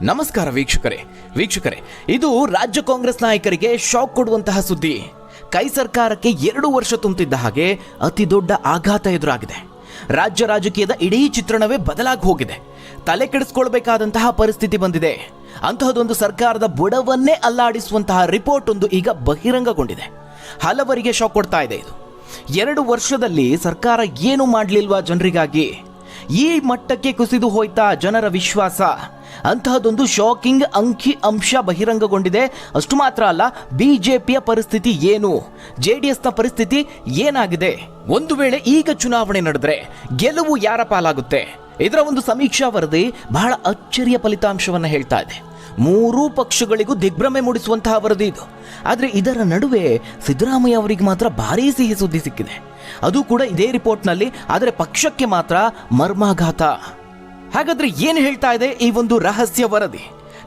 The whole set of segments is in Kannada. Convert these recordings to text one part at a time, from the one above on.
ನಮಸ್ಕಾರ ವೀಕ್ಷಕರೇ, ಇದು ರಾಜ್ಯ ಕಾಂಗ್ರೆಸ್ ನಾಯಕರಿಗೆ ಶಾಕ್ ಕೊಡುವಂತಹ ಸುದ್ದಿ. ಕೈ ಸರ್ಕಾರಕ್ಕೆ 2 ವರ್ಷ ತುಂಬುತ್ತಿದ್ದ ಹಾಗೆ ಅತಿ ದೊಡ್ಡ ಆಘಾತ ಎದುರಾಗಿದೆ. ರಾಜ್ಯ ರಾಜಕೀಯದ ಇಡೀ ಚಿತ್ರಣವೇ ಬದಲಾಗಿ ಹೋಗಿದೆ. ತಲೆ ಕೆಡಿಸ್ಕೊಳ್ಬೇಕಾದಂತಹ ಪರಿಸ್ಥಿತಿ ಬಂದಿದೆ. ಅಂತಹದೊಂದು ಸರ್ಕಾರದ ಬುಡವನ್ನೇ ಅಲ್ಲಾಡಿಸುವಂತಹ ರಿಪೋರ್ಟ್ ಒಂದು ಈಗ ಬಹಿರಂಗಗೊಂಡಿದೆ. ಹಲವರಿಗೆ ಶಾಕ್ ಕೊಡ್ತಾ ಇದೆ. ಇದು 2 ವರ್ಷದಲ್ಲಿ ಸರ್ಕಾರ ಏನು ಮಾಡಲಿಲ್ವಾ ಜನರಿಗಾಗಿ? ಈ ಮಟ್ಟಕ್ಕೆ ಕುಸಿದು ಹೋಯ್ತಾ ಜನರ ವಿಶ್ವಾಸ? ಅಂತಹದೊಂದು ಶಾಕಿಂಗ್ ಅಂಕಿ ಅಂಶ ಬಹಿರಂಗಗೊಂಡಿದೆ. ಅಷ್ಟು ಮಾತ್ರ ಅಲ್ಲ, ಬಿಜೆಪಿಯ ಪರಿಸ್ಥಿತಿ ಏನು, ಜೆಡಿಎಸ್ನ ಪರಿಸ್ಥಿತಿ ಏನಾಗಿದೆ, ಒಂದು ವೇಳೆ ಈಗ ಚುನಾವಣೆ ನಡೆದ್ರೆ ಗೆಲುವು ಯಾರ ಪಾಲಾಗುತ್ತೆ? ಇದರ ಒಂದು ಸಮೀಕ್ಷಾ ವರದಿ ಬಹಳ ಅಚ್ಚರಿಯ ಫಲಿತಾಂಶವನ್ನು ಹೇಳ್ತಾ ಇದೆ. 3 ಪಕ್ಷಗಳಿಗೂ ದಿಗ್ಭ್ರಮೆ ಮೂಡಿಸುವಂತಹ ವರದಿ ಇದು. ಆದರೆ ಇದರ ನಡುವೆ ಸಿದ್ದರಾಮಯ್ಯ ಅವರಿಗೆ ಮಾತ್ರ ಭಾರೀ ಸಿಹಿ ಸುದ್ದಿ ಸಿಕ್ಕಿದೆ. ಅದು ಕೂಡ ಇದೇ ರಿಪೋರ್ಟ್ನಲ್ಲಿ. ಆದರೆ ಪಕ್ಷಕ್ಕೆ ಮಾತ್ರ ಮರ್ಮಾಘಾತ. ಹಾಗಾದ್ರೆ ಏನು ಹೇಳ್ತಾ ಇದೆ ಈ ಒಂದು ರಹಸ್ಯ ವರದಿ?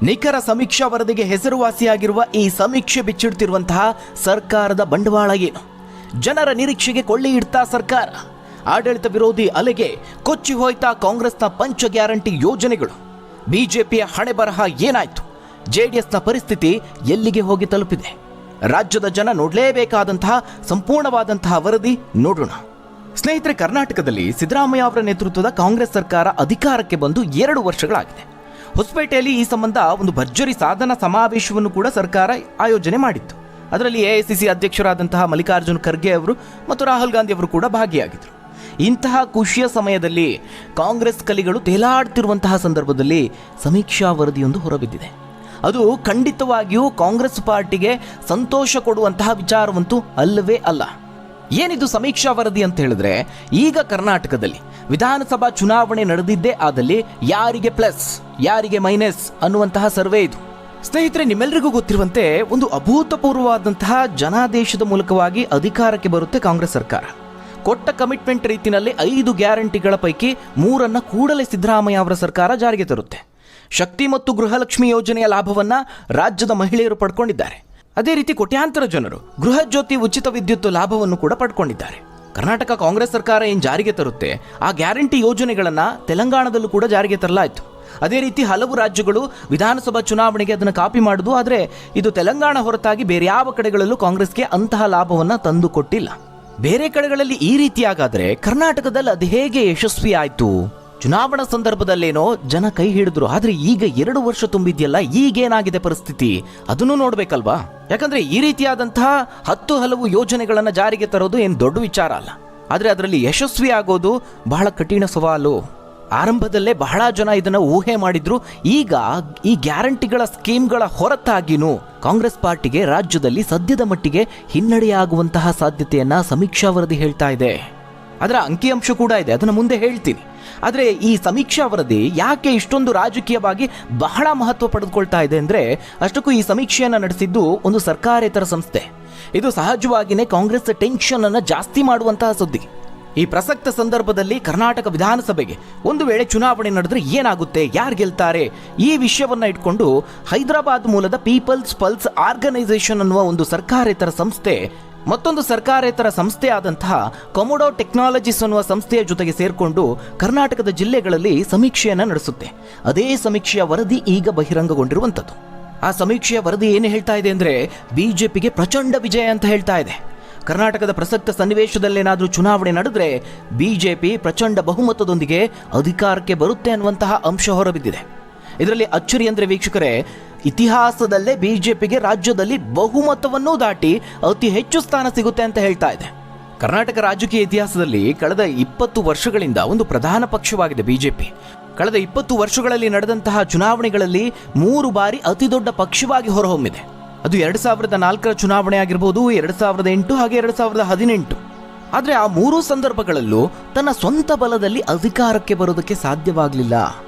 ನಿಖರ ಸಮೀಕ್ಷಾ ವರದಿಗೆ ಹೆಸರುವಾಸಿಯಾಗಿರುವ ಈ ಸಮೀಕ್ಷೆ ಬಿಚ್ಚಿಡ್ತಿರುವಂತಹ ಸರ್ಕಾರದ ಬಂಡವಾಳ ಏನು? ಜನರ ನಿರೀಕ್ಷೆಗೆ ಕೊಳ್ಳಿ ಇಡ್ತಾ ಸರ್ಕಾರ? ಆಡಳಿತ ವಿರೋಧಿ ಅಲೆಗೆ ಕೊಚ್ಚಿ ಹೋಯ್ತಾ ಕಾಂಗ್ರೆಸ್ನ ಪಂಚ ಗ್ಯಾರಂಟಿ ಯೋಜನೆಗಳು? ಬಿಜೆಪಿಯ ಹಣೆ ಬರಹ ಏನಾಯ್ತು? ಜೆಡಿಎಸ್ನ ಪರಿಸ್ಥಿತಿ ಎಲ್ಲಿಗೆ ಹೋಗಿ ತಲುಪಿದೆ? ರಾಜ್ಯದ ಜನ ನೋಡಲೇಬೇಕಾದಂತಹ ಸಂಪೂರ್ಣವಾದಂತಹ ವರದಿ ನೋಡೋಣ. ಸ್ನೇಹಿತರೆ, ಕರ್ನಾಟಕದಲ್ಲಿ ಸಿದ್ದರಾಮಯ್ಯ ಅವರ ನೇತೃತ್ವದ ಕಾಂಗ್ರೆಸ್ ಸರ್ಕಾರ ಅಧಿಕಾರಕ್ಕೆ ಬಂದು 2 ವರ್ಷಗಳಾಗಿದೆ. ಹೊಸಪೇಟೆಯಲ್ಲಿ ಈ ಸಂಬಂಧ ಒಂದು ಭರ್ಜರಿ ಸಾಧನಾ ಸಮಾವೇಶವನ್ನು ಕೂಡ ಸರ್ಕಾರ ಆಯೋಜನೆ ಮಾಡಿತ್ತು. ಅದರಲ್ಲಿ ಎಐಸಿಸಿ ಅಧ್ಯಕ್ಷರಾದಂತಹ ಮಲ್ಲಿಕಾರ್ಜುನ್ ಖರ್ಗೆ ಅವರು ಮತ್ತು ರಾಹುಲ್ ಗಾಂಧಿ ಅವರು ಕೂಡ ಭಾಗಿಯಾಗಿದ್ದರು. ಇಂತಹ ಖುಷಿಯ ಸಮಯದಲ್ಲಿ ಕಾಂಗ್ರೆಸ್ ಕಲಿಗಳು ತೇಲಾಡ್ತಿರುವಂತಹ ಸಂದರ್ಭದಲ್ಲಿ ಸಮೀಕ್ಷಾ ವರದಿಯೊಂದು ಹೊರಬಿದ್ದಿದೆ. ಅದು ಖಂಡಿತವಾಗಿಯೂ ಕಾಂಗ್ರೆಸ್ ಪಾರ್ಟಿಗೆ ಸಂತೋಷ ಕೊಡುವಂತಹ ವಿಚಾರವಂತೂ ಅಲ್ಲವೇ ಅಲ್ಲ. ಏನಿದು ಸಮೀಕ್ಷಾ ವರದಿ ಅಂತ ಹೇಳಿದ್ರೆ, ಈಗ ಕರ್ನಾಟಕದಲ್ಲಿ ವಿಧಾನಸಭಾ ಚುನಾವಣೆ ನಡೆದಿದ್ದೇ ಆದಲ್ಲಿ ಯಾರಿಗೆ ಪ್ಲಸ್ ಯಾರಿಗೆ ಮೈನಸ್ ಅನ್ನುವಂತಹ ಸರ್ವೆ ಇದು. ಸ್ನೇಹಿತರೆ, ನಿಮ್ಮೆಲ್ಲರಿಗೂ ಗೊತ್ತಿರುವಂತೆ ಒಂದು ಅಭೂತಪೂರ್ವವಾದಂತಹ ಜನಾದೇಶದ ಮೂಲಕವಾಗಿ ಅಧಿಕಾರಕ್ಕೆ ಬರುತ್ತೆ ಕಾಂಗ್ರೆಸ್ ಸರ್ಕಾರ. ಕೊಟ್ಟ ಕಮಿಟ್ಮೆಂಟ್ ರೀತಿಯಲ್ಲಿ 5 ಗ್ಯಾರಂಟಿಗಳ ಪೈಕಿ 3 ಕೂಡಲೇ ಸಿದ್ದರಾಮಯ್ಯ ಅವರ ಸರ್ಕಾರ ಜಾರಿಗೆ ತರುತ್ತೆ. ಶಕ್ತಿ ಮತ್ತು ಗೃಹಲಕ್ಷ್ಮಿ ಯೋಜನೆಯ ಲಾಭವನ್ನ ರಾಜ್ಯದ ಮಹಿಳೆಯರು ಪಡ್ಕೊಂಡಿದ್ದಾರೆ. ಅದೇ ರೀತಿ ಕೋಟ್ಯಾಂತರ ಜನರು ಗೃಹ ಜ್ಯೋತಿ ಉಚಿತ ವಿದ್ಯುತ್ ಲಾಭವನ್ನು ಕೂಡ ಪಡ್ಕೊಂಡಿದ್ದಾರೆ. ಕರ್ನಾಟಕ ಕಾಂಗ್ರೆಸ್ ಸರ್ಕಾರ ಏನು ಜಾರಿಗೆ ತರುತ್ತೆ ಆ ಗ್ಯಾರಂಟಿ ಯೋಜನೆಗಳನ್ನ ತೆಲಂಗಾಣದಲ್ಲೂ ಕೂಡ ಜಾರಿಗೆ ತರಲಾಯಿತು. ಅದೇ ರೀತಿ ಹಲವು ರಾಜ್ಯಗಳು ವಿಧಾನಸಭಾ ಚುನಾವಣೆಗೆ ಅದನ್ನು ಕಾಪಿ ಮಾಡುದು. ಆದರೆ ಇದು ತೆಲಂಗಾಣ ಹೊರತಾಗಿ ಬೇರೆ ಯಾವ ಕಡೆಗಳಲ್ಲೂ ಕಾಂಗ್ರೆಸ್ಗೆ ಅಂತಹ ಲಾಭವನ್ನ ತಂದು ಕೊಟ್ಟಿಲ್ಲ. ಬೇರೆ ಕಡೆಗಳಲ್ಲಿ ಈ ರೀತಿಯಾಗಾದ್ರೆ ಕರ್ನಾಟಕದಲ್ಲಿ ಅದು ಹೇಗೆ ಯಶಸ್ವಿ ಆಯ್ತು? ಚುನಾವಣಾ ಸಂದರ್ಭದಲ್ಲೇನೋ ಜನ ಕೈ ಹಿಡಿದ್ರು. ಆದ್ರೆ ಈಗ 2 ವರ್ಷ ತುಂಬಿದ್ಯಲ್ಲ, ಈಗೇನಾಗಿದೆ ಪರಿಸ್ಥಿತಿ ಅದನ್ನು ನೋಡ್ಬೇಕಲ್ವಾ? ಯಾಕಂದ್ರೆ ಈ ರೀತಿಯಾದಂತಹ 10 ಹಲವು ಯೋಜನೆಗಳನ್ನ ಜಾರಿಗೆ ತರೋದು ಏನು ದೊಡ್ಡ ವಿಚಾರ ಅಲ್ಲ. ಆದ್ರೆ ಅದರಲ್ಲಿ ಯಶಸ್ವಿ ಆಗೋದು ಬಹಳ ಕಠಿಣ ಸವಾಲು. ಆರಂಭದಲ್ಲೇ ಬಹಳ ಜನ ಇದನ್ನ ಊಹೆ ಮಾಡಿದ್ರು. ಈಗ ಈ ಗ್ಯಾರಂಟಿಗಳ ಸ್ಕೀಮ್ಗಳ ಹೊರತಾಗಿನೂ ಕಾಂಗ್ರೆಸ್ ಪಾರ್ಟಿಗೆ ರಾಜ್ಯದಲ್ಲಿ ಸದ್ಯದ ಮಟ್ಟಿಗೆ ಹಿನ್ನಡೆಯಾಗುವಂತಹ ಸಾಧ್ಯತೆಯನ್ನ ಸಮೀಕ್ಷಾ ವರದಿ ಹೇಳ್ತಾ ಇದೆ. ಅದರ ಅಂಕಿಅಂಶ ಕೂಡ ಇದೆ, ಅದನ್ನು ಮುಂದೆ ಹೇಳ್ತೀನಿ. ಆದರೆ ಈ ಸಮೀಕ್ಷಾ ವರದಿ ಯಾಕೆ ಇಷ್ಟೊಂದು ರಾಜಕೀಯವಾಗಿ ಬಹಳ ಮಹತ್ವ ಪಡೆದುಕೊಳ್ತಾ ಇದೆ ಅಂದರೆ, ಅಷ್ಟಕ್ಕೂ ಈ ಸಮೀಕ್ಷೆಯನ್ನು ನಡೆಸಿದ್ದು ಒಂದು ಸರ್ಕಾರೇತರ ಸಂಸ್ಥೆ. ಇದು ಸಹಜವಾಗಿಯೇ ಕಾಂಗ್ರೆಸ್ ಟೆನ್ಷನ್ ಅನ್ನು ಜಾಸ್ತಿ ಮಾಡುವಂತಹ ಸುದ್ದಿ. ಈ ಪ್ರಸಕ್ತ ಸಂದರ್ಭದಲ್ಲಿ ಕರ್ನಾಟಕ ವಿಧಾನಸಭೆಗೆ ಒಂದು ವೇಳೆ ಚುನಾವಣೆ ನಡೆದ್ರೆ ಏನಾಗುತ್ತೆ, ಯಾರು ಗೆಲ್ತಾರೆ, ಈ ವಿಷಯವನ್ನ ಇಟ್ಕೊಂಡು ಹೈದರಾಬಾದ್ ಮೂಲದ ಪೀಪಲ್ಸ್ ಪಲ್ಸ್ ಆರ್ಗನೈಸೇಷನ್ ಅನ್ನುವ ಒಂದು ಸರ್ಕಾರೇತರ ಸಂಸ್ಥೆ ಮತ್ತೊಂದು ಸರ್ಕಾರೇತರ ಸಂಸ್ಥೆ ಆದಂತಹ ಕೊಮೊಡೋ ಟೆಕ್ನಾಲಜೀಸ್ ಅನ್ನುವ ಸಂಸ್ಥೆಯ ಜೊತೆಗೆ ಸೇರ್ಕೊಂಡು ಕರ್ನಾಟಕದ ಜಿಲ್ಲೆಗಳಲ್ಲಿ ಸಮೀಕ್ಷೆಯನ್ನು ನಡೆಸುತ್ತೆ. ಅದೇ ಸಮೀಕ್ಷೆಯ ವರದಿ ಈಗ ಬಹಿರಂಗಗೊಂಡಿರುವಂಥದ್ದು. ಆ ಸಮೀಕ್ಷೆಯ ವರದಿ ಏನು ಹೇಳ್ತಾ ಇದೆ ಅಂದರೆ, ಬಿಜೆಪಿಗೆ ಪ್ರಚಂಡ ವಿಜಯ ಅಂತ ಹೇಳ್ತಾ ಇದೆ. ಕರ್ನಾಟಕದ ಪ್ರಸಕ್ತ ಸನ್ನಿವೇಶದಲ್ಲೇನಾದರೂ ಚುನಾವಣೆ ನಡೆದ್ರೆ ಬಿಜೆಪಿ ಪ್ರಚಂಡ ಬಹುಮತದೊಂದಿಗೆ ಅಧಿಕಾರಕ್ಕೆ ಬರುತ್ತೆ ಅನ್ನುವಂತಹ ಅಂಶ ಹೊರಬಿದ್ದಿದೆ. ಇದರಲ್ಲಿ ಅಚ್ಚರಿ ಅಂದರೆ ವೀಕ್ಷಕರೇ, ಇತಿಹಾಸದಲ್ಲೇ ಬಿಜೆಪಿಗೆ ರಾಜ್ಯದಲ್ಲಿ ಬಹುಮತವನ್ನೂ ದಾಟಿ ಅತಿ ಹೆಚ್ಚು ಸ್ಥಾನ ಸಿಗುತ್ತೆ ಅಂತ ಹೇಳ್ತಾ ಇದೆ. ಕರ್ನಾಟಕ ರಾಜಕೀಯ ಇತಿಹಾಸದಲ್ಲಿ ಕಳೆದ 20 ವರ್ಷಗಳಿಂದ ಒಂದು ಪ್ರಧಾನ ಪಕ್ಷವಾಗಿದೆ ಬಿಜೆಪಿ. ಕಳೆದ 20 ವರ್ಷಗಳಲ್ಲಿ ನಡೆದಂತಹ ಚುನಾವಣೆಗಳಲ್ಲಿ 3 ಬಾರಿ ಅತಿ ದೊಡ್ಡ ಪಕ್ಷವಾಗಿ ಹೊರಹೊಮ್ಮಿದೆ. ಅದು 2004ರ ಚುನಾವಣೆ ಆಗಿರ್ಬೋದು, 2008 ಹಾಗೆ 2018. ಆದರೆ ಆ 3 ಸಂದರ್ಭಗಳಲ್ಲೂ ತನ್ನ ಸ್ವಂತ ಬಲದಲ್ಲಿ ಅಧಿಕಾರಕ್ಕೆ ಬರೋದಕ್ಕೆ ಸಾಧ್ಯವಾಗಲಿಲ್ಲ.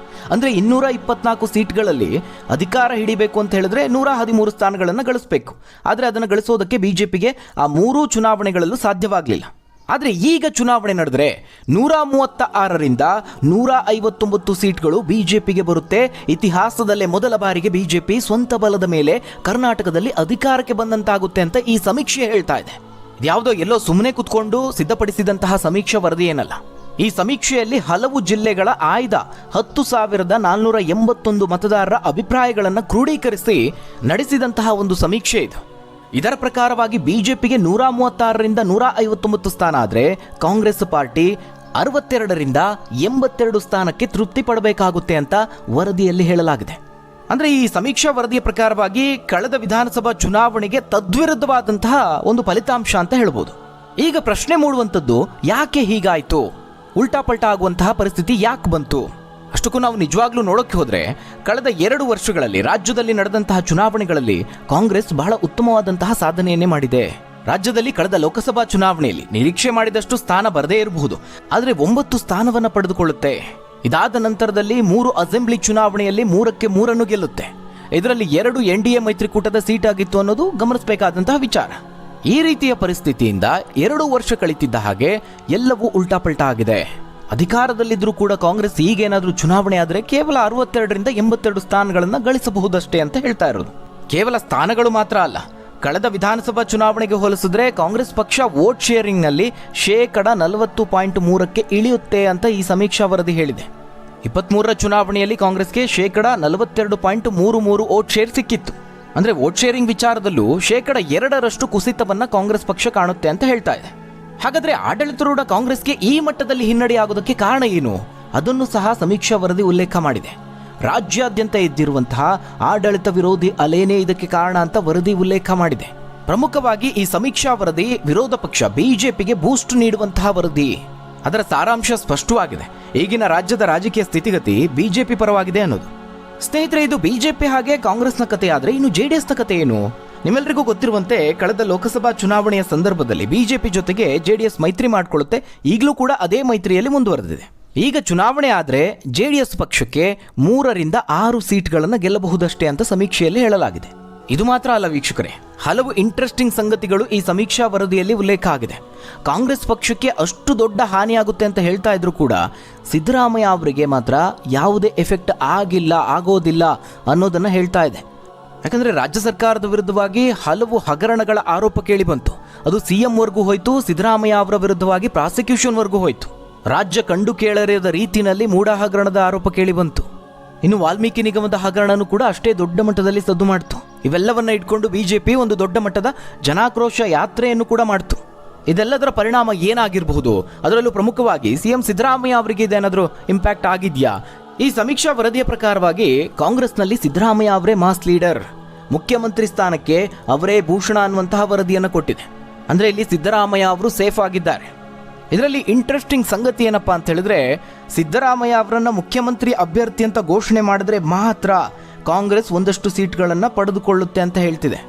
ಅಂದರೆ 224 ಸೀಟ್ಗಳಲ್ಲಿ ಅಧಿಕಾರ ಹಿಡಿಬೇಕು ಅಂತ ಹೇಳಿದ್ರೆ 113 ಸ್ಥಾನಗಳನ್ನು ಗಳಿಸಬೇಕು. ಆದರೆ ಅದನ್ನು ಗಳಿಸೋದಕ್ಕೆ ಬಿಜೆಪಿಗೆ ಆ 3 ಚುನಾವಣೆಗಳಲ್ಲೂ ಸಾಧ್ಯವಾಗಲಿಲ್ಲ. ಆದರೆ ಈಗ ಚುನಾವಣೆ ನಡೆದರೆ 136ರಿಂದ 159 ಸೀಟ್ಗಳು ಬಿಜೆಪಿಗೆ ಬರುತ್ತೆ. ಇತಿಹಾಸದಲ್ಲೇ ಮೊದಲ ಬಾರಿಗೆ ಬಿಜೆಪಿ ಸ್ವಂತ ಬಲದ ಮೇಲೆ ಕರ್ನಾಟಕದಲ್ಲಿ ಅಧಿಕಾರಕ್ಕೆ ಬಂದಂತಾಗುತ್ತೆ ಅಂತ ಈ ಸಮೀಕ್ಷೆ ಹೇಳ್ತಾ ಇದೆ. ಇದ್ಯಾವುದೋ ಎಲ್ಲೋ ಸುಮ್ಮನೆ ಕುತ್ಕೊಂಡು ಸಿದ್ಧಪಡಿಸಿದಂತಹ ಸಮೀಕ್ಷಾ ವರದಿ ಏನಲ್ಲ. ಈ ಸಮೀಕ್ಷೆಯಲ್ಲಿ ಹಲವು ಜಿಲ್ಲೆಗಳ ಆಯ್ದ 10,481 ಮತದಾರರ ಅಭಿಪ್ರಾಯಗಳನ್ನು ಕ್ರೋಢೀಕರಿಸಿ ನಡೆಸಿದಂತಹ ಒಂದು ಸಮೀಕ್ಷೆ ಇದು. ಇದರ ಪ್ರಕಾರವಾಗಿ ಬಿಜೆಪಿಗೆ 136ರಿಂದ 159 ಸ್ಥಾನ ಆದರೆ ಕಾಂಗ್ರೆಸ್ ಪಾರ್ಟಿ 62ರಿಂದ 82 ಸ್ಥಾನಕ್ಕೆ ತೃಪ್ತಿ ಪಡಬೇಕಾಗುತ್ತೆ ಅಂತ ವರದಿಯಲ್ಲಿ ಹೇಳಲಾಗಿದೆ. ಅಂದ್ರೆ ಈ ಸಮೀಕ್ಷಾ ವರದಿಯ ಪ್ರಕಾರವಾಗಿ ಕಳೆದ ವಿಧಾನಸಭಾ ಚುನಾವಣೆಗೆ ತದ್ವಿರುದ್ಧವಾದಂತಹ ಒಂದು ಫಲಿತಾಂಶ ಅಂತ ಹೇಳ್ಬೋದು. ಈಗ ಪ್ರಶ್ನೆ ಮೂಡುವಂಥದ್ದು, ಯಾಕೆ ಹೀಗಾಯ್ತು? ಉಲ್ಟಾ ಪಲ್ಟಾ ಆಗುವಂತಹ ಪರಿಸ್ಥಿತಿ ಯಾಕೆ ಬಂತು? ಅಷ್ಟಕ್ಕೂ ನಾವು ನಿಜವಾಗ್ಲೂ ನೋಡೋಕೆ ಹೋದ್ರೆ ಕಳೆದ 2 ವರ್ಷಗಳಲ್ಲಿ ರಾಜ್ಯದಲ್ಲಿ ನಡೆದಂತಹ ಚುನಾವಣೆಗಳಲ್ಲಿ ಕಾಂಗ್ರೆಸ್ ಬಹಳ ಉತ್ತಮವಾದಂತಹ ಸಾಧನೆಯನ್ನೇ ಮಾಡಿದೆ. ರಾಜ್ಯದಲ್ಲಿ ಕಳೆದ ಲೋಕಸಭಾ ಚುನಾವಣೆಯಲ್ಲಿ ನಿರೀಕ್ಷೆ ಮಾಡಿದಷ್ಟು ಸ್ಥಾನ ಬರದೇ ಇರಬಹುದು, ಆದರೆ 9 ಸ್ಥಾನವನ್ನ ಪಡೆದುಕೊಳ್ಳುತ್ತೆ. ಇದಾದ ನಂತರದಲ್ಲಿ 3 ಅಸೆಂಬ್ಲಿ ಚುನಾವಣೆಯಲ್ಲಿ 3ಕ್ಕೆ 3 ಗೆಲ್ಲುತ್ತೆ. ಇದರಲ್ಲಿ 2 NDA ಮೈತ್ರಿಕೂಟದ ಸೀಟ್ ಆಗಿತ್ತು ಅನ್ನೋದು ಗಮನಿಸಬೇಕಾದಂತಹ ವಿಚಾರ. ಈ ರೀತಿಯ ಪರಿಸ್ಥಿತಿಯಿಂದ 2 ವರ್ಷ ಕಳೀತಿದ್ದ ಹಾಗೆ ಎಲ್ಲವೂ ಉಲ್ಟಾ ಪಲ್ಟಾ ಆಗಿದೆ. ಅಧಿಕಾರದಲ್ಲಿದ್ದರೂ ಕೂಡ ಕಾಂಗ್ರೆಸ್ ಈಗೇನಾದ್ರೂ ಚುನಾವಣೆ ಆದರೆ ಕೇವಲ 62ರಿಂದ 82 ಸ್ಥಾನಗಳನ್ನು ಗಳಿಸಬಹುದಷ್ಟೇ ಅಂತ ಹೇಳ್ತಾ ಇರೋದು. ಕೇವಲ ಸ್ಥಾನಗಳು ಮಾತ್ರ ಅಲ್ಲ, ಕಳೆದ ವಿಧಾನಸಭಾ ಚುನಾವಣೆಗೆ ಹೋಲಿಸಿದ್ರೆ ಕಾಂಗ್ರೆಸ್ ಪಕ್ಷ ವೋಟ್ ಶೇರಿಂಗ್ನಲ್ಲಿ 40.3% ಇಳಿಯುತ್ತೆ ಅಂತ ಈ ಸಮೀಕ್ಷಾ ವರದಿ ಹೇಳಿದೆ. 23ರ ಚುನಾವಣೆಯಲ್ಲಿ ಕಾಂಗ್ರೆಸ್ಗೆ 42.33% ವೋಟ್ ಶೇರ್ ಸಿಕ್ಕಿತ್ತು. ಅಂದ್ರೆ ವೋಟ್ ಶೇರಿಂಗ್ ವಿಚಾರದಲ್ಲೂ 2% ಕುಸಿತವನ್ನ ಕಾಂಗ್ರೆಸ್ ಪಕ್ಷ ಕಾಣುತ್ತೆ ಅಂತ ಹೇಳ್ತಾ ಇದೆ. ಹಾಗಾದ್ರೆ ಆಡಳಿತಾರೂಢ ಕಾಂಗ್ರೆಸ್ಗೆ ಈ ಮಟ್ಟದಲ್ಲಿ ಹಿನ್ನಡೆ ಆಗೋದಕ್ಕೆ ಕಾರಣ ಏನು? ಅದನ್ನು ಸಹ ಸಮೀಕ್ಷಾ ವರದಿ ಉಲ್ಲೇಖ ಮಾಡಿದೆ. ರಾಜ್ಯಾದ್ಯಂತ ಇದ್ದಿರುವಂತಹ ಆಡಳಿತ ವಿರೋಧಿ ಅಲೆನೇ ಇದಕ್ಕೆ ಕಾರಣ ಅಂತ ವರದಿ ಉಲ್ಲೇಖ ಮಾಡಿದೆ. ಪ್ರಮುಖವಾಗಿ ಈ ಸಮೀಕ್ಷಾ ವರದಿ ವಿರೋಧ ಪಕ್ಷ ಬಿಜೆಪಿಗೆ ಬೂಸ್ಟ್ ನೀಡುವಂತಹ ವರದಿ. ಅದರ ಸಾರಾಂಶ ಸ್ಪಷ್ಟವಾಗಿದೆ. ಈಗಿನ ರಾಜ್ಯದ ರಾಜಕೀಯ ಸ್ಥಿತಿಗತಿ ಬಿಜೆಪಿ ಪರವಾಗಿದೆ ಅನ್ನೋದು. ಸ್ನೇಹಿತರೆ, ಇದು ಬಿಜೆಪಿ ಹಾಗೆ ಕಾಂಗ್ರೆಸ್ನ ಕಥೆ. ಆದರೆ ಇನ್ನು ಜೆಡಿಎಸ್ನ ಕಥೆ ಏನು? ನಿಮ್ಮೆಲ್ಲರಿಗೂ ಗೊತ್ತಿರುವಂತೆ ಕಳೆದ ಲೋಕಸಭಾ ಚುನಾವಣೆಯ ಸಂದರ್ಭದಲ್ಲಿ ಬಿಜೆಪಿ ಜೊತೆಗೆ ಜೆಡಿಎಸ್ ಮೈತ್ರಿ ಮಾಡಿಕೊಳ್ಳುತ್ತೆ. ಈಗಲೂ ಕೂಡ ಅದೇ ಮೈತ್ರಿಯಲ್ಲಿ ಮುಂದುವರೆದಿದೆ. ಈಗ ಚುನಾವಣೆ ಆದರೆ ಜೆಡಿಎಸ್ ಪಕ್ಷಕ್ಕೆ 3ರಿಂದ 6 ಸೀಟ್ಗಳನ್ನು ಗೆಲ್ಲಬಹುದಷ್ಟೇ ಅಂತ ಸಮೀಕ್ಷೆಯಲ್ಲಿ ಹೇಳಲಾಗಿದೆ. ಇದು ಮಾತ್ರ ಅಲ್ಲ ವೀಕ್ಷಕರೇ, ಹಲವು ಇಂಟ್ರೆಸ್ಟಿಂಗ್ ಸಂಗತಿಗಳು ಈ ಸಮೀಕ್ಷಾ ವರದಿಯಲ್ಲಿ ಉಲ್ಲೇಖ ಆಗಿದೆ. ಕಾಂಗ್ರೆಸ್ ಪಕ್ಷಕ್ಕೆ ಅಷ್ಟು ದೊಡ್ಡ ಹಾನಿಯಾಗುತ್ತೆ ಅಂತ ಹೇಳ್ತಾ ಇದ್ರು ಕೂಡ ಸಿದ್ದರಾಮಯ್ಯ ಅವರಿಗೆ ಮಾತ್ರ ಯಾವುದೇ ಎಫೆಕ್ಟ್ ಆಗೋದಿಲ್ಲ ಅನ್ನೋದನ್ನ ಹೇಳ್ತಾ ಇದೆ. ಯಾಕಂದ್ರೆ ರಾಜ್ಯ ಸರ್ಕಾರದ ವಿರುದ್ಧವಾಗಿ ಹಲವು ಹಗರಣಗಳ ಆರೋಪ ಕೇಳಿ ಬಂತು. ಅದು ಸಿಎಂ ವರ್ಗೂ ಹೋಯ್ತು, ಸಿದ್ದರಾಮಯ್ಯ ಅವರ ವಿರುದ್ಧವಾಗಿ ಪ್ರಾಸಿಕ್ಯೂಷನ್ ವರ್ಗೂ ಹೋಯ್ತು. ರಾಜ್ಯ ಕಂಡು ಕೇಳರಿಯದ ರೀತಿಯಲ್ಲಿ ಮೂಢ ಹಗರಣದ ಆರೋಪ ಕೇಳಿ ಬಂತು. ಇನ್ನು ವಾಲ್ಮೀಕಿ ನಿಗಮದ ಹಗರಣನೂ ಕೂಡ ಅಷ್ಟೇ ದೊಡ್ಡ ಮಟ್ಟದಲ್ಲಿ ಸದ್ದು ಮಾಡ್ತು. ಇವೆಲ್ಲವನ್ನ ಇಟ್ಕೊಂಡು ಬಿಜೆಪಿ ಒಂದು ದೊಡ್ಡ ಮಟ್ಟದ ಜನಾಕ್ರೋಶ ಯಾತ್ರೆಯನ್ನು ಕೂಡ ಮಾಡ್ತು. ಇದೆಲ್ಲದರ ಪರಿಣಾಮ ಏನಾಗಿರಬಹುದು? ಅದರಲ್ಲೂ ಪ್ರಮುಖವಾಗಿ ಸಿಎಂ ಸಿದ್ದರಾಮಯ್ಯ ಅವರಿಗೆ ಇದೇನಾದರೂ ಇಂಪ್ಯಾಕ್ಟ್ ಆಗಿದೆಯಾ? ಈ ಸಮೀಕ್ಷಾ ವರದಿಯ ಪ್ರಕಾರವಾಗಿ ಕಾಂಗ್ರೆಸ್ನಲ್ಲಿ ಸಿದ್ದರಾಮಯ್ಯ ಅವರೇ ಮಾಸ್ ಲೀಡರ್, ಮುಖ್ಯಮಂತ್ರಿ ಸ್ಥಾನಕ್ಕೆ ಅವರೇ ಭೂಷಣ ಅನ್ನುವಂತಹ ವರದಿಯನ್ನು ಕೊಟ್ಟಿದೆ. ಅಂದ್ರೆ ಇಲ್ಲಿ ಸಿದ್ದರಾಮಯ್ಯ ಅವರು ಸೇಫ್ ಆಗಿದ್ದಾರೆ. ಇದರಲ್ಲಿ ಇಂಟ್ರೆಸ್ಟಿಂಗ್ ಸಂಗತಿ ಏನಪ್ಪಾ ಅಂತ ಹೇಳಿದ್ರೆ, ಸಿದ್ದರಾಮಯ್ಯ ಅವರನ್ನ ಮುಖ್ಯಮಂತ್ರಿ ಅಭ್ಯರ್ಥಿ ಅಂತ ಘೋಷಣೆ ಮಾಡಿದ್ರೆ ಮಾತ್ರ ಕಾಂಗ್ರೆಸ್ ಒಂದಷ್ಟು ಸೀಟ್ಗಳನ್ನು ಪಡೆದುಕೊಳ್ಳುತ್ತೆ ಅಂತ ಹೇಳ್ತಿದೆ.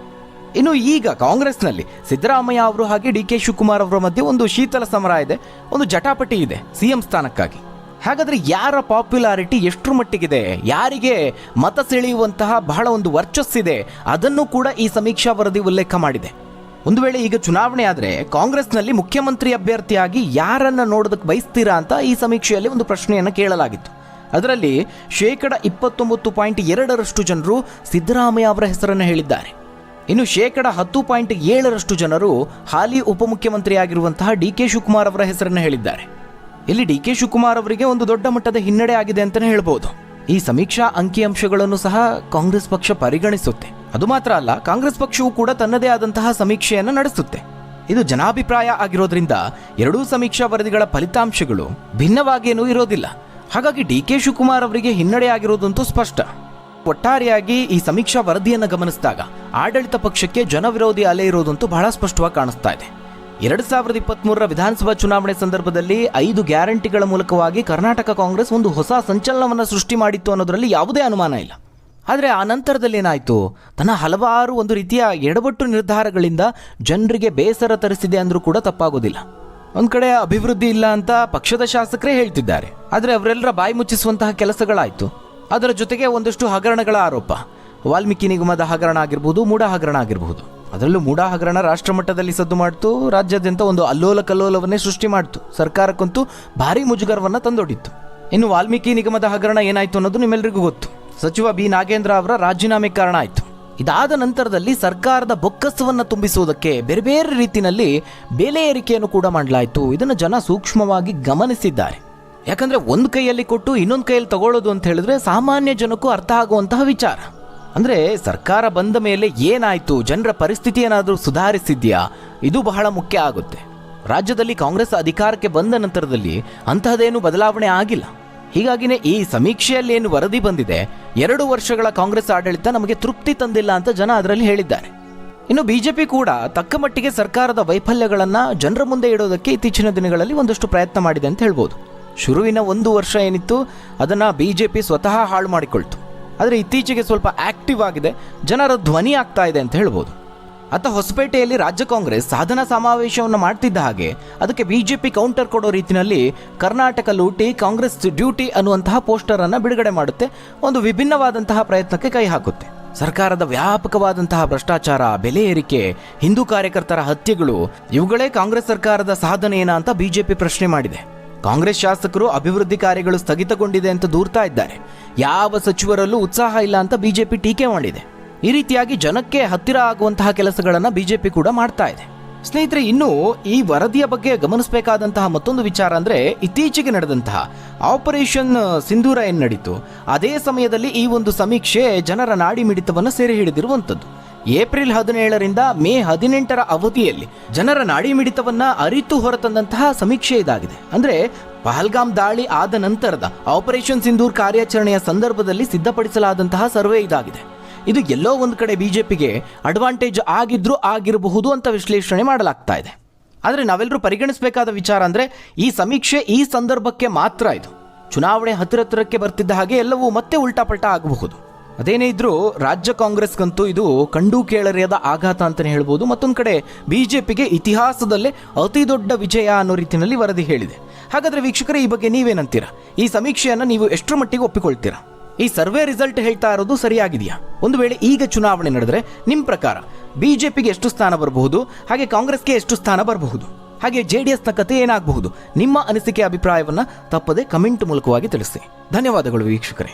ಇನ್ನು ಈಗ ಕಾಂಗ್ರೆಸ್ನಲ್ಲಿ ಸಿದ್ದರಾಮಯ್ಯ ಅವರು ಹಾಗೆ ಡಿ ಕೆ ಶಿವಕುಮಾರ್ ಅವರ ಮಧ್ಯೆ ಒಂದು ಶೀತಲ ಸಮರ ಇದೆ, ಒಂದು ಜಟಾಪಟಿ ಇದೆ ಸಿಎಂ ಸ್ಥಾನಕ್ಕಾಗಿ. ಹಾಗಾದ್ರೆ ಯಾರ ಪಾಪ್ಯುಲಾರಿಟಿ ಎಷ್ಟರ ಮಟ್ಟಿಗಿದೆ, ಯಾರಿಗೆ ಮತ ಸೆಳೆಯುವಂತಹ ಬಹಳ ಒಂದು ವರ್ಚಸ್ಸಿದೆ, ಅದನ್ನು ಕೂಡ ಈ ಸಮೀಕ್ಷಾ ವರದಿ ಉಲ್ಲೇಖ ಮಾಡಿದೆ. ಒಂದು ವೇಳೆ ಈಗ ಚುನಾವಣೆ ಆದರೆ ಕಾಂಗ್ರೆಸ್ನಲ್ಲಿ ಮುಖ್ಯಮಂತ್ರಿ ಅಭ್ಯರ್ಥಿಯಾಗಿ ಯಾರನ್ನ ನೋಡೋದಕ್ಕೆ ಬಯಸ್ತೀರಾ ಅಂತ ಈ ಸಮೀಕ್ಷೆಯಲ್ಲಿ ಒಂದು ಪ್ರಶ್ನೆಯನ್ನು ಕೇಳಲಾಗಿತ್ತು. ಅದರಲ್ಲಿ 29.2% ಜನರು ಸಿದ್ದರಾಮಯ್ಯ ಅವರ ಹೆಸರನ್ನು ಹೇಳಿದ್ದಾರೆ. ಇನ್ನು 10.7% ಜನರು ಹಾಲಿ ಉಪಮುಖ್ಯಮಂತ್ರಿ ಆಗಿರುವಂತಹ ಡಿ ಕೆ ಶಿವಕುಮಾರ್ ಅವರ ಹೆಸರನ್ನು ಹೇಳಿದ್ದಾರೆ. ಇಲ್ಲಿ ಡಿ ಕೆ ಶಿವಕುಮಾರ್ ಅವರಿಗೆ ಒಂದು ದೊಡ್ಡ ಮಟ್ಟದ ಹಿನ್ನಡೆ ಆಗಿದೆ ಅಂತಲೇ ಹೇಳ್ಬೋದು. ಈ ಸಮೀಕ್ಷಾ ಅಂಕಿಅಂಶಗಳನ್ನು ಸಹ ಕಾಂಗ್ರೆಸ್ ಪಕ್ಷ ಪರಿಗಣಿಸುತ್ತೆ. ಅದು ಮಾತ್ರ ಅಲ್ಲ, ಕಾಂಗ್ರೆಸ್ ಪಕ್ಷವು ಕೂಡ ತನ್ನದೇ ಆದಂತಹ ಸಮೀಕ್ಷೆಯನ್ನು ನಡೆಸುತ್ತೆ. ಇದು ಜನಾಭಿಪ್ರಾಯ ಆಗಿರೋದ್ರಿಂದ ಎರಡೂ ಸಮೀಕ್ಷಾ ವರದಿಗಳ ಫಲಿತಾಂಶಗಳು ಭಿನ್ನವಾಗೇನೂ ಇರೋದಿಲ್ಲ. ಹಾಗಾಗಿ ಡಿ ಕೆ ಶಿವಕುಮಾರ್ ಅವರಿಗೆ ಹಿನ್ನಡೆ ಆಗಿರೋದಂತೂ ಸ್ಪಷ್ಟ. ಒಟ್ಟಾರೆಯಾಗಿ ಈ ಸಮೀಕ್ಷಾ ವರದಿಯನ್ನು ಗಮನಿಸಿದಾಗ ಆಡಳಿತ ಪಕ್ಷಕ್ಕೆ ಜನವಿರೋಧಿ ಅಲೆ ಇರೋದಂತೂ ಬಹಳ ಸ್ಪಷ್ಟವಾಗಿ ಕಾಣಿಸ್ತಾ ಇದೆ. 2023ರ ವಿಧಾನಸಭಾ ಚುನಾವಣೆ ಸಂದರ್ಭದಲ್ಲಿ 5 ಗ್ಯಾರಂಟಿಗಳ ಮೂಲಕವಾಗಿ ಕರ್ನಾಟಕ ಕಾಂಗ್ರೆಸ್ ಒಂದು ಹೊಸ ಸಂಚಲನವನ್ನು ಸೃಷ್ಟಿ ಮಾಡಿತ್ತು ಅನ್ನೋದರಲ್ಲಿ ಯಾವುದೇ ಅನುಮಾನ ಇಲ್ಲ. ಆದರೆ ಆ ನಂತರದಲ್ಲಿ ಏನಾಯಿತು? ತನ್ನ ಹಲವಾರು ಒಂದು ರೀತಿಯ ಎಡವಟ್ಟು ನಿರ್ಧಾರಗಳಿಂದ ಜನರಿಗೆ ಬೇಸರ ತರಿಸಿದೆ ಅಂದರೂ ಕೂಡ ತಪ್ಪಾಗೋದಿಲ್ಲ. ಒಂದು ಕಡೆ ಅಭಿವೃದ್ಧಿ ಇಲ್ಲ ಅಂತ ಪಕ್ಷದ ಶಾಸಕರೇ ಹೇಳ್ತಿದ್ದಾರೆ, ಆದರೆ ಅವರೆಲ್ಲರ ಬಾಯಿ ಮುಚ್ಚಿಸುವಂತಹ ಕೆಲಸಗಳಾಯಿತು. ಅದರ ಜೊತೆಗೆ ಒಂದಷ್ಟು ಹಗರಣಗಳ ಆರೋಪ, ವಾಲ್ಮೀಕಿ ನಿಗಮದ ಹಗರಣ ಆಗಿರ್ಬೋದು, ಮೂಢ ಹಗರಣ ಆಗಿರಬಹುದು. ಅದರಲ್ಲೂ ಮೂಢ ಹಗರಣ ರಾಷ್ಟ್ರ ಮಟ್ಟದಲ್ಲಿ ಸದ್ದು ಮಾಡ್ತು, ರಾಜ್ಯಾದ್ಯಂತ ಒಂದು ಅಲ್ಲೋಲ ಕಲ್ಲೋಲವನ್ನೇ ಸೃಷ್ಟಿ ಮಾಡ್ತು, ಸರ್ಕಾರಕ್ಕಂತೂ ಭಾರಿ ಮುಜುಗರವನ್ನು ತಂದೊಡ್ಡಿತ್ತು. ಇನ್ನು ವಾಲ್ಮೀಕಿ ನಿಗಮದ ಹಗರಣ ಏನಾಯಿತು ಅನ್ನೋದು ನಿಮ್ಮೆಲ್ಲರಿಗೂ ಗೊತ್ತು. ಸಚಿವ ಬಿ ನಾಗೇಂದ್ರ ಅವರ ರಾಜೀನಾಮೆ ಕಾರಣ ಆಯಿತು. ಇದಾದ ನಂತರದಲ್ಲಿ ಸರ್ಕಾರದ ಬೊಕ್ಕಸವನ್ನು ತುಂಬಿಸುವುದಕ್ಕೆ ಬೇರೆ ಬೇರೆ ರೀತಿಯಲ್ಲಿ ಬೆಲೆ ಏರಿಕೆಯನ್ನು ಕೂಡ ಮಾಡಲಾಯಿತು. ಇದನ್ನು ಜನ ಸೂಕ್ಷ್ಮವಾಗಿ ಗಮನಿಸಿದ್ದಾರೆ. ಯಾಕಂದ್ರೆ ಒಂದು ಕೈಯಲ್ಲಿ ಕೊಟ್ಟು ಇನ್ನೊಂದು ಕೈಯಲ್ಲಿ ತಗೊಳ್ಳೋದು ಅಂತ ಹೇಳಿದ್ರೆ ಸಾಮಾನ್ಯ ಜನಕ್ಕೂ ಅರ್ಥ ಆಗುವಂತಹ ವಿಚಾರ. ಅಂದ್ರೆ ಸರ್ಕಾರ ಬಂದ ಮೇಲೆ ಏನಾಯ್ತು, ಜನರ ಪರಿಸ್ಥಿತಿ ಏನಾದರೂ ಸುಧಾರಿಸಿದ್ಯಾ, ಇದು ಬಹಳ ಮುಖ್ಯ ಆಗುತ್ತೆ. ರಾಜ್ಯದಲ್ಲಿ ಕಾಂಗ್ರೆಸ್ ಅಧಿಕಾರಕ್ಕೆ ಬಂದ ನಂತರದಲ್ಲಿ ಅಂತಹದೇನು ಬದಲಾವಣೆ ಆಗಿಲ್ಲ. ಹೀಗಾಗಿನೇ ಈ ಸಮೀಕ್ಷೆಯಲ್ಲಿ ಏನು ವರದಿ ಬಂದಿದೆ, 2 ವರ್ಷಗಳ ಕಾಂಗ್ರೆಸ್ ಆಡಳಿತ ನಮಗೆ ತೃಪ್ತಿ ತಂದಿಲ್ಲ ಅಂತ ಜನ ಅದರಲ್ಲಿ ಹೇಳಿದ್ದಾರೆ. ಇನ್ನು ಬಿಜೆಪಿ ಕೂಡ ತಕ್ಕ ಮಟ್ಟಿಗೆ ಸರ್ಕಾರದ ವೈಫಲ್ಯಗಳನ್ನ ಜನರ ಮುಂದೆ ಇಡೋದಕ್ಕೆ ಇತ್ತೀಚಿನ ದಿನಗಳಲ್ಲಿ ಒಂದಷ್ಟು ಪ್ರಯತ್ನ ಮಾಡಿದೆ ಅಂತ ಹೇಳ್ಬೋದು. ಶುರುವಿನ 1 ವರ್ಷ ಏನಿತ್ತು ಅದನ್ನ ಬಿಜೆಪಿ ಸ್ವತಃ ಹಾಳು ಮಾಡಿಕೊಳ್ತು. ಆದರೆ ಇತ್ತೀಚೆಗೆ ಸ್ವಲ್ಪ ಆಕ್ಟಿವ್ ಆಗಿದೆ, ಜನರ ಧ್ವನಿ ಆಗ್ತಾ ಇದೆ ಅಂತ ಹೇಳ್ಬೋದು. ಅತ್ತ ಹೊಸಪೇಟೆಯಲ್ಲಿ ರಾಜ್ಯ ಕಾಂಗ್ರೆಸ್ ಸಾಧನಾ ಸಮಾವೇಶವನ್ನು ಮಾಡ್ತಿದ್ದ ಹಾಗೆ ಅದಕ್ಕೆ ಬಿಜೆಪಿ ಕೌಂಟರ್ ಕೊಡೋ ರೀತಿಯಲ್ಲಿ ಕರ್ನಾಟಕ ಲೂಟಿ ಕಾಂಗ್ರೆಸ್ ಡ್ಯೂಟಿ ಅನ್ನುವಂತಹ ಪೋಸ್ಟರ್ ಅನ್ನು ಬಿಡುಗಡೆ ಮಾಡುತ್ತೆ. ಒಂದು ವಿಭಿನ್ನವಾದಂತಹ ಪ್ರಯತ್ನಕ್ಕೆ ಕೈ ಹಾಕುತ್ತೆ. ಸರ್ಕಾರದ ವ್ಯಾಪಕವಾದಂತಹ ಭ್ರಷ್ಟಾಚಾರ, ಬೆಲೆ ಏರಿಕೆ, ಹಿಂದೂ ಕಾರ್ಯಕರ್ತರ ಹತ್ಯೆಗಳು, ಇವುಗಳೇ ಕಾಂಗ್ರೆಸ್ ಸರ್ಕಾರದ ಸಾಧನೆಯೇನಾ ಅಂತ ಬಿಜೆಪಿ ಪ್ರಶ್ನೆ ಮಾಡಿದೆ. ಕಾಂಗ್ರೆಸ್ ಶಾಸಕರು ಅಭಿವೃದ್ಧಿ ಕಾರ್ಯಗಳು ಸ್ಥಗಿತಗೊಂಡಿದೆ ಅಂತ ದೂರ್ತಾ ಇದ್ದಾರೆ. ಯಾವ ಸಚಿವರಲ್ಲೂ ಉತ್ಸಾಹ ಇಲ್ಲ ಅಂತ ಬಿಜೆಪಿ ಟೀಕೆ ಮಾಡಿದೆ. ಈ ರೀತಿಯಾಗಿ ಜನಕ್ಕೆ ಹತ್ತಿರ ಆಗುವಂತಹ ಕೆಲಸಗಳನ್ನು ಬಿಜೆಪಿ ಕೂಡ ಮಾಡ್ತಾ ಇದೆ. ಸ್ನೇಹಿತರೆ, ಇನ್ನು ಈ ವರದಿಯ ಬಗ್ಗೆ ಗಮನಿಸಬೇಕಾದಂತಹ ಮತ್ತೊಂದು ವಿಚಾರ ಅಂದರೆ, ಇತ್ತೀಚೆಗೆ ನಡೆದಂತಹ ಆಪರೇಷನ್ ಸಿಂಧೂರ ಏನು ನಡೀತು, ಅದೇ ಸಮಯದಲ್ಲಿ ಈ ಒಂದು ಸಮೀಕ್ಷೆ ಜನರ ನಾಡಿ ಮಿಡಿತವನ್ನು ಸೆರೆ ಹಿಡಿದಿರುವಂಥದ್ದು. ಏಪ್ರಿಲ್ 17ರಿಂದ ಮೇ 18ರ ಅವಧಿಯಲ್ಲಿ ಜನರ ನಾಡಿ ಮಿಡಿತವನ್ನ ಅರಿತು ಹೊರತಂದಂತಹ ಸಮೀಕ್ಷೆ ಇದಾಗಿದೆ. ಅಂದ್ರೆ ಪಹಲ್ಗಾಮ್ ದಾಳಿ ಆದ ನಂತರದ ಆಪರೇಷನ್ ಸಿಂಧೂರ್ ಕಾರ್ಯಾಚರಣೆಯ ಸಂದರ್ಭದಲ್ಲಿ ಸಿದ್ಧಪಡಿಸಲಾದಂತಹ ಸರ್ವೆ ಇದಾಗಿದೆ. ಇದು ಎಲ್ಲೋ ಒಂದು ಕಡೆ ಬಿಜೆಪಿಗೆ ಅಡ್ವಾಂಟೇಜ್ ಆಗಿರಬಹುದು ಅಂತ ವಿಶ್ಲೇಷಣೆ ಮಾಡಲಾಗ್ತಾ ಇದೆ. ಆದರೆ ನಾವೆಲ್ಲರೂ ಪರಿಗಣಿಸಬೇಕಾದ ವಿಚಾರ ಅಂದರೆ, ಈ ಸಮೀಕ್ಷೆ ಈ ಸಂದರ್ಭಕ್ಕೆ ಮಾತ್ರ. ಇದು ಚುನಾವಣೆ ಹತ್ತಿರಕ್ಕೆ ಬರ್ತಿದ್ದ ಹಾಗೆ ಎಲ್ಲವೂ ಮತ್ತೆ ಉಲ್ಟಾಪಲ್ಟಾ ಆಗಬಹುದು. ಅದೇನೇ ಇದ್ರೂ ರಾಜ್ಯ ಕಾಂಗ್ರೆಸ್ಗಂತೂ ಇದು ಕಂಡು ಕೇಳರಿಯದ ಆಘಾತ ಅಂತಲೇ ಹೇಳ್ಬೋದು. ಮತ್ತೊಂದು ಕಡೆ ಬಿಜೆಪಿಗೆ ಇತಿಹಾಸದಲ್ಲೇ ಅತಿ ದೊಡ್ಡ ವಿಜಯ ಅನ್ನೋ ರೀತಿಯಲ್ಲಿ ವರದಿ ಹೇಳಿದೆ. ಹಾಗಾದರೆ ವೀಕ್ಷಕರೇ, ಈ ಬಗ್ಗೆ ನೀವೇನಂತೀರಾ? ಈ ಸಮೀಕ್ಷೆಯನ್ನು ನೀವು ಎಷ್ಟರ ಮಟ್ಟಿಗೆ ಒಪ್ಪಿಕೊಳ್ತೀರಾ? ಈ ಸರ್ವೆ ರಿಸಲ್ಟ್ ಹೇಳ್ತಾ ಇರೋದು ಸರಿಯಾಗಿದೆಯಾ? ಒಂದು ವೇಳೆ ಈಗ ಚುನಾವಣೆ ನಡೆದರೆ ನಿಮ್ಮ ಪ್ರಕಾರ ಬಿಜೆಪಿಗೆ ಎಷ್ಟು ಸ್ಥಾನ ಬರಬಹುದು, ಹಾಗೆ ಕಾಂಗ್ರೆಸ್ಗೆ ಎಷ್ಟು ಸ್ಥಾನ ಬರಬಹುದು, ಹಾಗೆ JDSನ ಕತೆ ಏನಾಗಬಹುದು? ನಿಮ್ಮ ಅನಿಸಿಕೆ, ಅಭಿಪ್ರಾಯವನ್ನು ತಪ್ಪದೆ ಕಮೆಂಟ್ ಮೂಲಕವಾಗಿ ತಿಳಿಸಿ. ಧನ್ಯವಾದಗಳು ವೀಕ್ಷಕರೇ.